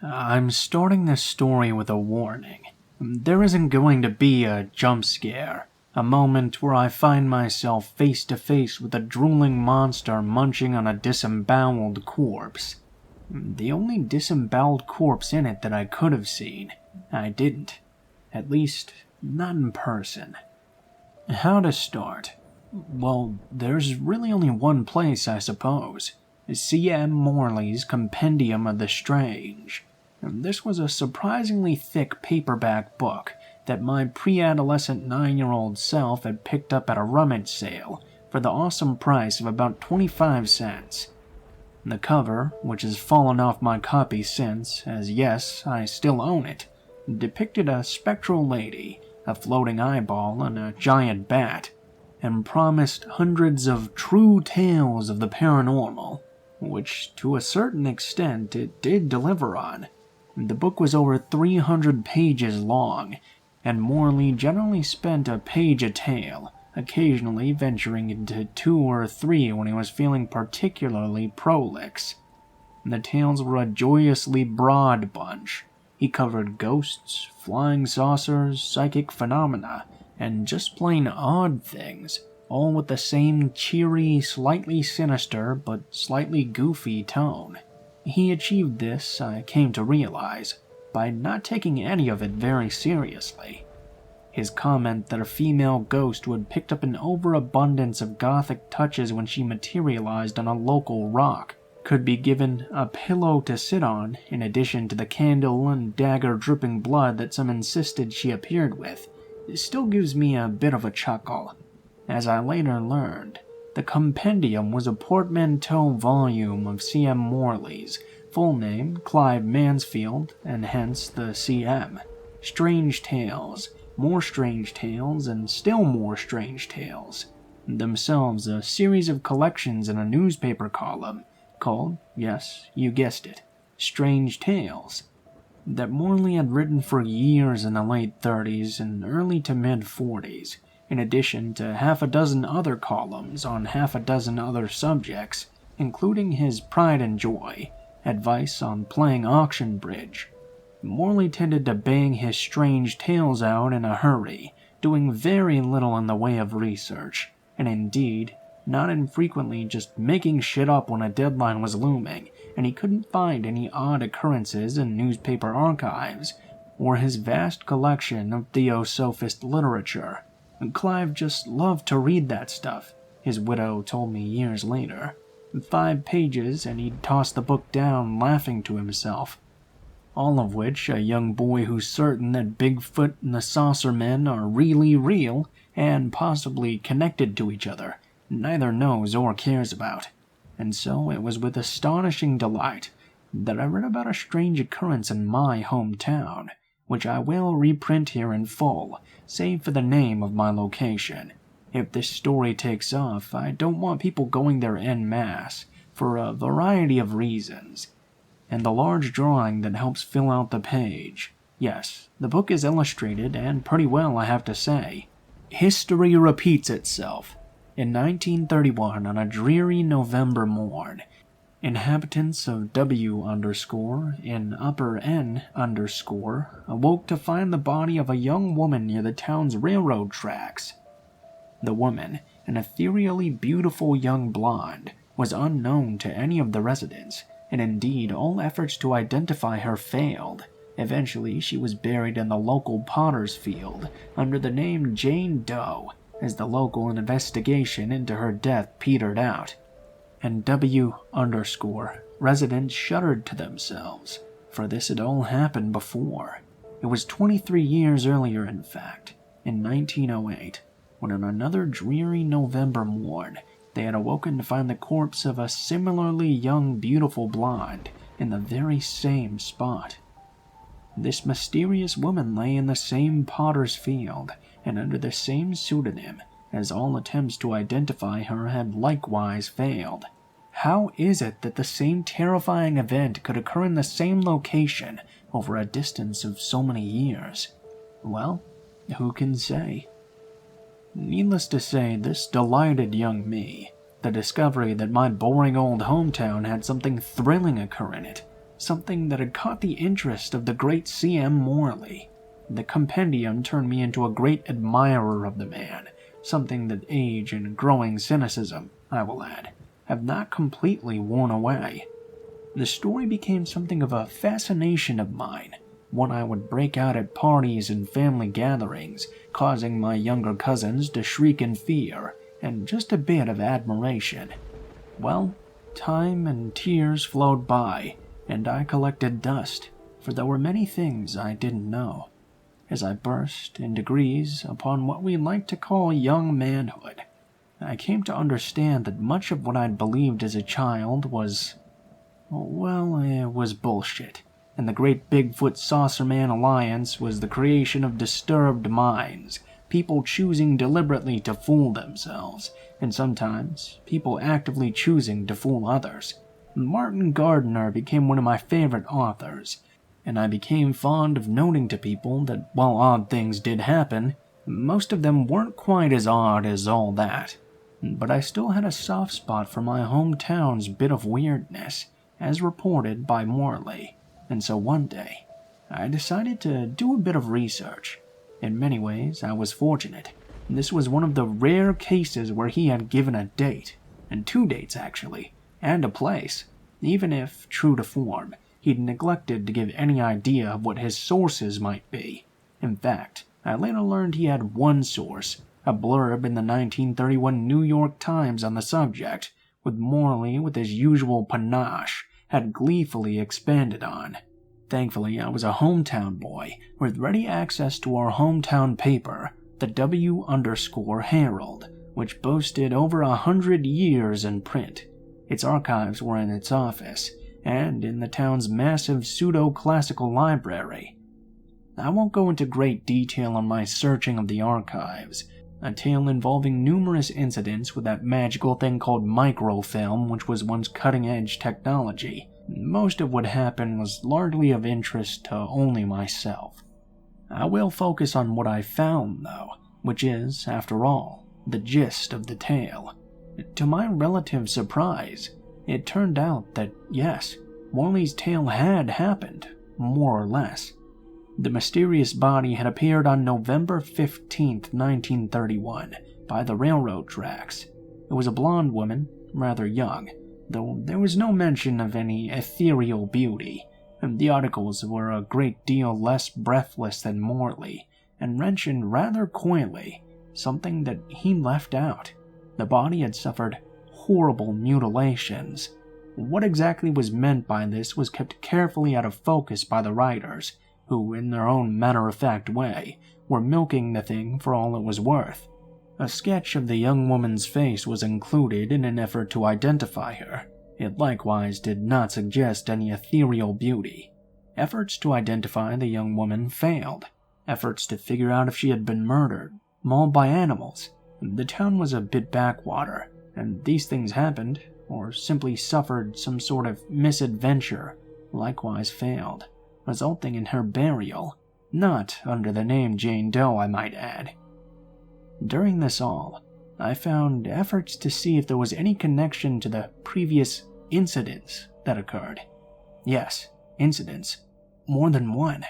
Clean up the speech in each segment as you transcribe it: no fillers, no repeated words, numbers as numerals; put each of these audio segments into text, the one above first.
I'm starting this story with a warning. There isn't going to be a jump scare, a moment where I find myself face to face with a drooling monster munching on a disemboweled corpse. The only disemboweled corpse in it that I could have seen, I didn't. At least, not in person. How to start? Well, there's really only one place, I suppose. C.M. Morley's Compendium of the Strange. This was a surprisingly thick paperback book that my pre-adolescent 9-year-old self had picked up at a rummage sale for the awesome price of about 25 cents. The cover, which has fallen off my copy since, as yes, I still own it, depicted a spectral lady, a floating eyeball, and a giant bat, and promised hundreds of true tales of the paranormal, which to a certain extent it did deliver on. The book was over 300 pages long, and Morley generally spent a page a tale, occasionally venturing into 2 or 3 when he was feeling particularly prolix. The tales were a joyously broad bunch. He covered ghosts, flying saucers, psychic phenomena, and just plain odd things, all with the same cheery, slightly sinister, but slightly goofy tone. He achieved this, I came to realize, by not taking any of it very seriously. His comment that a female ghost would pick up an overabundance of gothic touches when she materialized on a local rock could be given a pillow to sit on, in addition to the candle and dagger dripping blood that some insisted she appeared with, still gives me a bit of a chuckle. As I later learned, the compendium was a portmanteau volume of C.M. Morley's, full name Clive Mansfield, and hence the C.M. Strange Tales, more strange tales, and still more strange tales. Themselves a series of collections in a newspaper column called, yes, you guessed it, Strange Tales, that Morley had written for years in the late 30s and early to mid-40s, in addition to half a dozen other columns on half a dozen other subjects, including his pride and joy, advice on playing auction bridge. Morley tended to bang his strange tales out in a hurry, doing very little in the way of research, and indeed, not infrequently just making shit up when a deadline was looming, and he couldn't find any odd occurrences in newspaper archives, or his vast collection of theosophist literature. Clive just loved to read that stuff, his widow told me years later. 5 pages and he'd toss the book down laughing to himself. All of which a young boy who's certain that Bigfoot and the saucer men are really real and possibly connected to each other neither knows or cares about. And so it was with astonishing delight that I read about a strange occurrence in my hometown, which I will reprint here in full, save for the name of my location. If this story takes off, I don't want people going there en masse, for a variety of reasons. And the large drawing that helps fill out the page. Yes, the book is illustrated, and pretty well, I have to say. History repeats itself. In 1931, on a dreary November morn, inhabitants of W in upper N awoke to find the body of a young woman near the town's railroad tracks. The woman, an ethereally beautiful young blonde, was unknown to any of the residents, and indeed all efforts to identify her failed. Eventually, she was buried in the local potter's field under the name Jane Doe, as the local investigation into her death petered out. And W residents shuddered to themselves, for this had all happened before. It was 23 years earlier, in fact, in 1908, when on another dreary November morn, they had awoken to find the corpse of a similarly young, beautiful blonde in the very same spot. This mysterious woman lay in the same potter's field, and under the same pseudonym, as all attempts to identify her had likewise failed. How is it that the same terrifying event could occur in the same location over a distance of so many years? Well, who can say? Needless to say, this delighted young me. The discovery that my boring old hometown had something thrilling occur in it something that had caught the interest of the great C.M. Morley. The compendium turned me into a great admirer of the man, something that age and growing cynicism, I will add, have not completely worn away. The story became something of a fascination of mine, one I would break out at parties and family gatherings, causing my younger cousins to shriek in fear and just a bit of admiration. Well, time and tears flowed by, and I collected dust, for there were many things I didn't know. As I burst, in degrees, upon what we like to call young manhood, I came to understand that much of what I'd believed as a child was, well, it was bullshit, and the Great Bigfoot Saucerman Alliance was the creation of disturbed minds, people choosing deliberately to fool themselves, and sometimes people actively choosing to fool others. Martin Gardner became one of my favorite authors, and I became fond of noting to people that while odd things did happen, most of them weren't quite as odd as all that. But I still had a soft spot for my hometown's bit of weirdness, as reported by Morley, and so one day, I decided to do a bit of research. In many ways, I was fortunate. This was one of the rare cases where he had given a date, and 2 dates actually, and a place, even if, true to form, he'd neglected to give any idea of what his sources might be. In fact, I later learned he had one source, a blurb in the 1931 New York Times on the subject, with Morley, with his usual panache, had gleefully expanded on. Thankfully, I was a hometown boy with ready access to our hometown paper, the W_Herald, which boasted over 100 years in print. Its archives were in its office, and in the town's massive pseudo-classical library. I won't go into great detail on my searching of the archives, a tale involving numerous incidents with that magical thing called microfilm, which was once cutting-edge technology. Most of what happened was largely of interest to only myself. I will focus on what I found, though, which is, after all, the gist of the tale. To my relative surprise, it turned out that, yes, Morley's tale had happened, more or less. The mysterious body had appeared on November 15th, 1931, by the railroad tracks. It was a blonde woman, rather young, though there was no mention of any ethereal beauty, and the articles were a great deal less breathless than Morley, and mentioned rather coyly something that he left out. The body had suffered horrible mutilations. What exactly was meant by this was kept carefully out of focus by the writers, who, in their own matter-of-fact way, were milking the thing for all it was worth. A sketch of the young woman's face was included in an effort to identify her. It likewise did not suggest any ethereal beauty. Efforts to identify the young woman failed. Efforts to figure out if she had been murdered, mauled by animals. The town was a bit backwater, and these things happened, or simply suffered some sort of misadventure, likewise failed, resulting in her burial, not under the name Jane Doe, I might add. During this all, I found efforts to see if there was any connection to the previous incidents that occurred. Yes, incidents. More than one.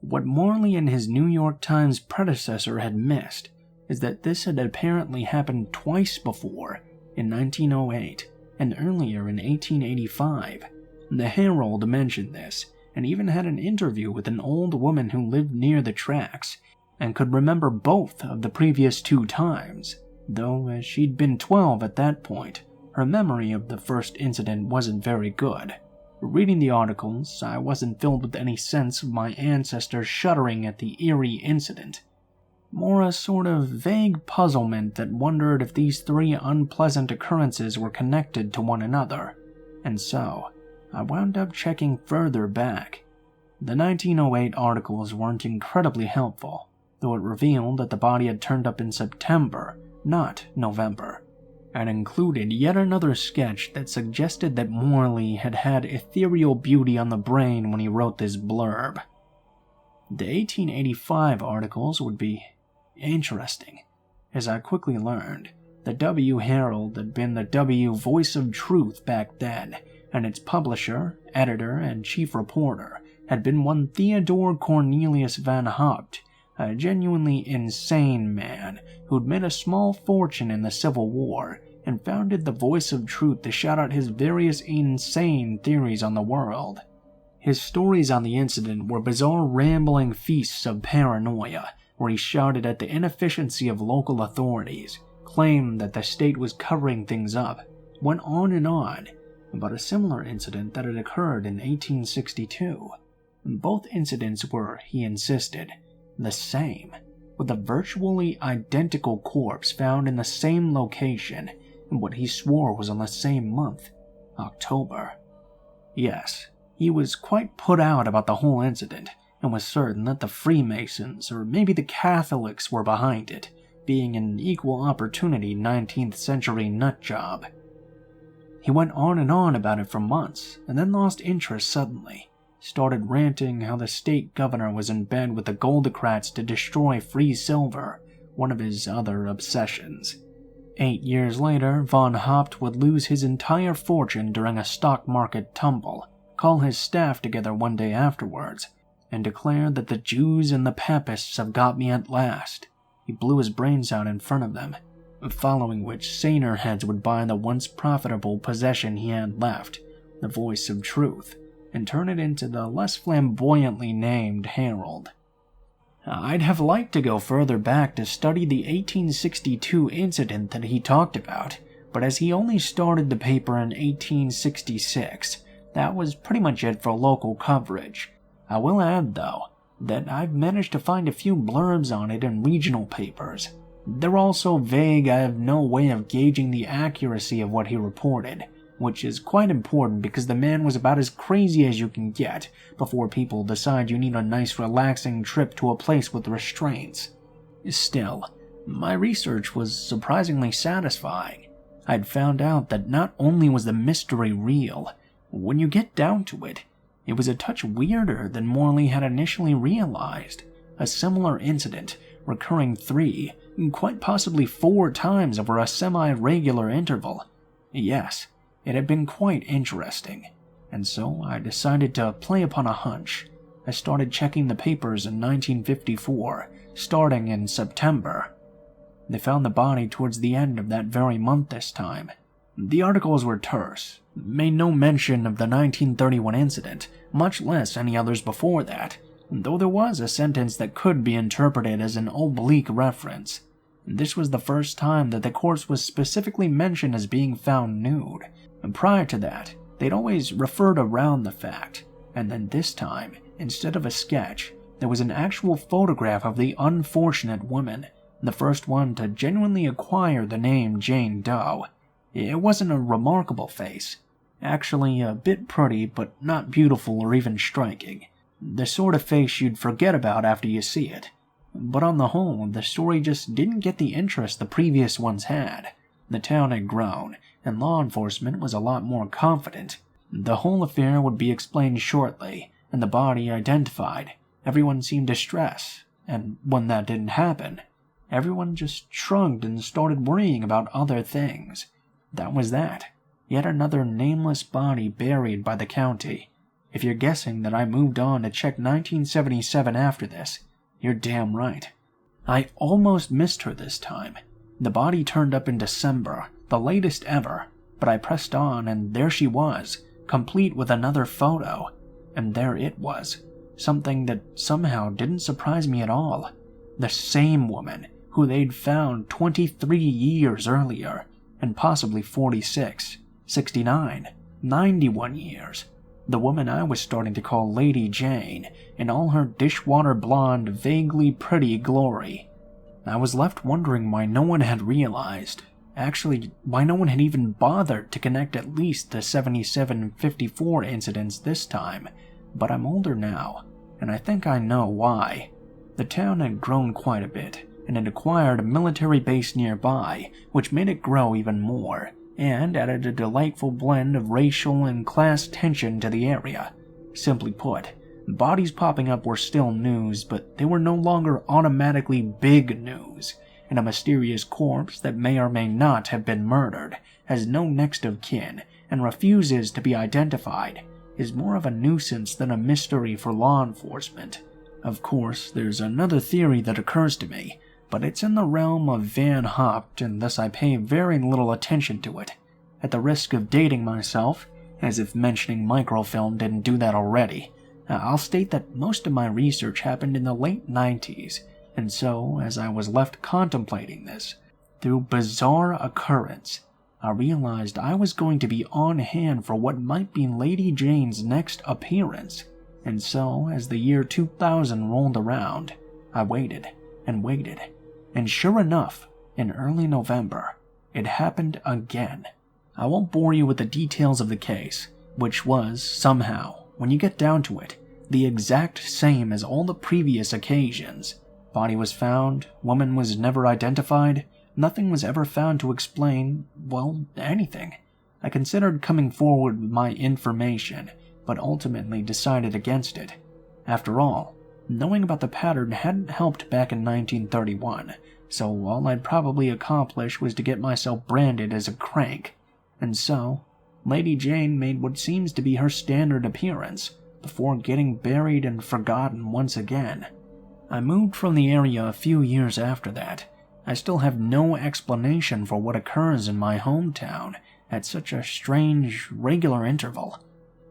What Morley and his New York Times predecessor had missed is that this had apparently happened twice before, in 1908 and earlier in 1885. The Herald mentioned this, and even had an interview with an old woman who lived near the tracks and could remember both of the previous 2 times, though as she'd been 12 at that point, her memory of the first incident wasn't very good. Reading the articles, I wasn't filled with any sense of my ancestors shuddering at the eerie incident, more a sort of vague puzzlement that wondered if these 3 unpleasant occurrences were connected to one another, and so I wound up checking further back. The 1908 articles weren't incredibly helpful, though it revealed that the body had turned up in September, not November, and included yet another sketch that suggested that Morley had had ethereal beauty on the brain when he wrote this blurb. The 1885 articles would be interesting. As I quickly learned, the W Herald had been the W Voice of Truth back then, and its publisher, editor, and chief reporter had been one Theodore Cornelius Van Hopt, a genuinely insane man who'd made a small fortune in the Civil War and founded the Voice of Truth to shout out his various insane theories on the world. His stories on the incident were bizarre rambling feasts of paranoia, where he shouted at the inefficiency of local authorities, claimed that the state was covering things up, went on about a similar incident that had occurred in 1862. Both incidents were, he insisted, the same, with a virtually identical corpse found in the same location and what he swore was on the same month, October. Yes, he was quite put out about the whole incident and was certain that the Freemasons or maybe the Catholics were behind it, being an equal opportunity 19th century nutjob. He went on about it for months and then lost interest suddenly. Started ranting how the state governor was in bed with the Goldocrats to destroy free silver, one of his other obsessions. 8 years later, Von Hopt would lose his entire fortune during a stock market tumble, call his staff together one day afterwards, and declare that the Jews and the Papists have got me at last. He blew his brains out in front of them, following which saner heads would buy the once profitable possession he had left, the Voice of Truth, and turn it into the less flamboyantly named Herald. I'd have liked to go further back to study the 1862 incident that he talked about, but as he only started the paper in 1866, that was pretty much it for local coverage. I will add, though, that I've managed to find a few blurbs on it in regional papers. They're all so vague I have no way of gauging the accuracy of what he reported, which is quite important because the man was about as crazy as you can get before people decide you need a nice relaxing trip to a place with restraints. Still, my research was surprisingly satisfying. I'd found out that not only was the mystery real, when you get down to it, it was a touch weirder than Morley had initially realized. A similar incident, recurring 3, quite possibly 4 times over a semi-regular interval. Yes, it had been quite interesting, and so I decided to play upon a hunch. I started checking the papers in 1954, starting in September. They found the body towards the end of that very month this time. The articles were terse, made no mention of the 1931 incident, much less any others before that, though there was a sentence that could be interpreted as an oblique reference. This was the first time that the corpse was specifically mentioned as being found nude. And prior to that, they'd always referred around the fact, and then this time, instead of a sketch, there was an actual photograph of the unfortunate woman, the first one to genuinely acquire the name Jane Doe. It wasn't a remarkable face, actually a bit pretty but not beautiful or even striking, the sort of face you'd forget about after you see it. But on the whole, the story just didn't get the interest the previous ones had. The town had grown, and law enforcement was a lot more confident. The whole affair would be explained shortly, and the body identified. Everyone seemed distressed, and when that didn't happen, everyone just shrugged and started worrying about other things. That was that. Yet another nameless body buried by the county. If you're guessing that I moved on to check 1977 after this, you're damn right. I almost missed her this time. The body turned up in December, the latest ever, but I pressed on and there she was, complete with another photo. And there it was, something that somehow didn't surprise me at all. The same woman who they'd found 23 years earlier, and possibly 46, 69, 91 years. The woman I was starting to call Lady Jane, in all her dishwater blonde, vaguely pretty glory. I was left wondering why no one had realized, actually, why no one had even bothered to connect at least the 77 and 54 incidents this time, but I'm older now, and I think I know why. The town had grown quite a bit, and had acquired a military base nearby, which made it grow even more, and added a delightful blend of racial and class tension to the area. Simply put, bodies popping up were still news, but they were no longer automatically big news, and a mysterious corpse that may or may not have been murdered has no next of kin and refuses to be identified is more of a nuisance than a mystery for law enforcement. Of course, there's another theory that occurs to me, but it's in the realm of Van Hopt, and thus I pay very little attention to it. At the risk of dating myself, as if mentioning microfilm didn't do that already, I'll state that most of my research happened in the late 90s, and so, as I was left contemplating this, through bizarre occurrence, I realized I was going to be on hand for what might be Lady Jane's next appearance. And so, as the year 2000 rolled around, I waited and waited, and sure enough, in early November, it happened again. I won't bore you with the details of the case, which was, somehow, when you get down to it, the exact same as all the previous occasions. Body was found, woman was never identified, nothing was ever found to explain, well, anything. I considered coming forward with my information, but ultimately decided against it. After all, knowing about the pattern hadn't helped back in 1931, so all I'd probably accomplish was to get myself branded as a crank. And so, Lady Jane made what seems to be her standard appearance, before getting buried and forgotten once again. I moved from the area a few years after that. I still have no explanation for what occurs in my hometown at such a strange, regular interval.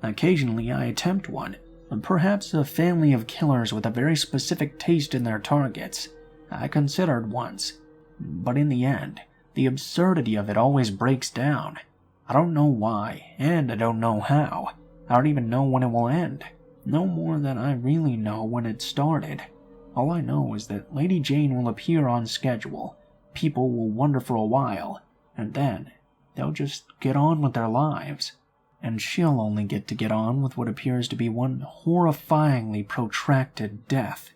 Occasionally I attempt one, perhaps a family of killers with a very specific taste in their targets. I considered once, but in the end, the absurdity of it always breaks down. I don't know why, and I don't know how. I don't even know when it will end, no more than I really know when it started. All I know is that Lady Jane will appear on schedule, people will wonder for a while, and then they'll just get on with their lives. And she'll only get to get on with what appears to be one horrifyingly protracted death.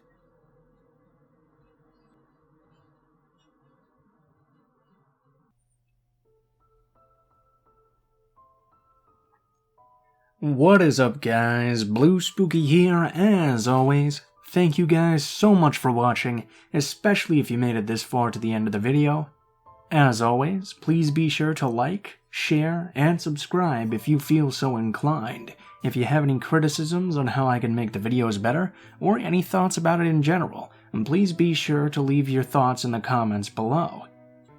What is up, guys? Blue Spooky here, as always. Thank you guys so much for watching, especially if you made it this far to the end of the video. As always, please be sure to like, share, and subscribe if you feel so inclined. If you have any criticisms on how I can make the videos better, or any thoughts about it in general, please be sure to leave your thoughts in the comments below.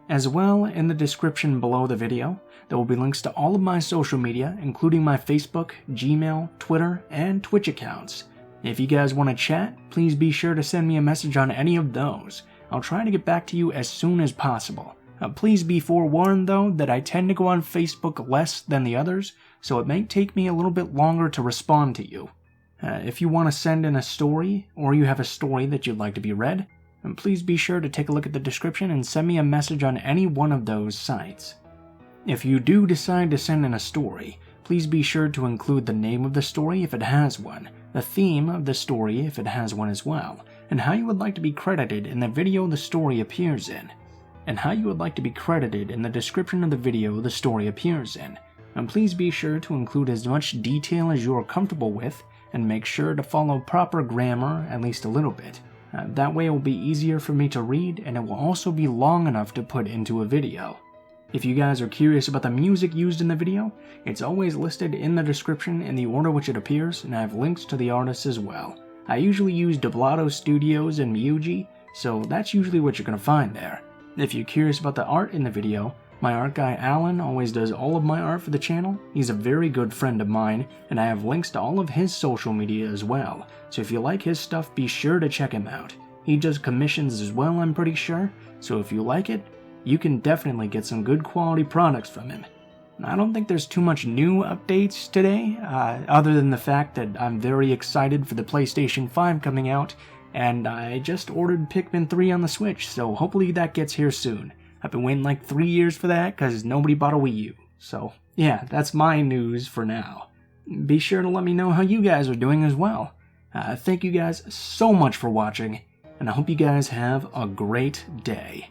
As well, in the description below the video, there will be links to all of my social media, including my Facebook, Gmail, Twitter, and Twitch accounts. If you guys want to chat, please be sure to send me a message on any of those. I'll try to get back to you as soon as possible. Please be forewarned, though, that I tend to go on Facebook less than the others, so it may take me a little bit longer to respond to you. If you want to send in a story, or you have a story that you'd like to be read, please be sure to take a look at the description and send me a message on any one of those sites. If you do decide to send in a story, please be sure to include the name of the story if it has one, the theme of the story if it has one as well, and how you would like to be credited in the video the story appears in, and how you would like to be credited in the description of the video the story appears in. And please be sure to include as much detail as you are comfortable with, and make sure to follow proper grammar at least a little bit. That way it will be easier for me to read, and it will also be long enough to put into a video. If you guys are curious about the music used in the video, it's always listed in the description in the order which it appears, and I have links to the artists as well. I usually use Doblado Studios and Miyuji, so that's usually what you're going to find there. If you're curious about the art in the video, my art guy Alan always does all of my art for the channel. He's a very good friend of mine, and I have links to all of his social media as well, so if you like his stuff, be sure to check him out. He does commissions as well, I'm pretty sure, so if you like it, you can definitely get some good quality products from him. I don't think there's too much new updates today, other than the fact that I'm very excited for the PlayStation 5 coming out, and I just ordered Pikmin 3 on the Switch, so hopefully that gets here soon. I've been waiting like 3 years for that because nobody bought a Wii U. So yeah, that's my news for now. Be sure to let me know how you guys are doing as well. Thank you guys so much for watching, and I hope you guys have a great day.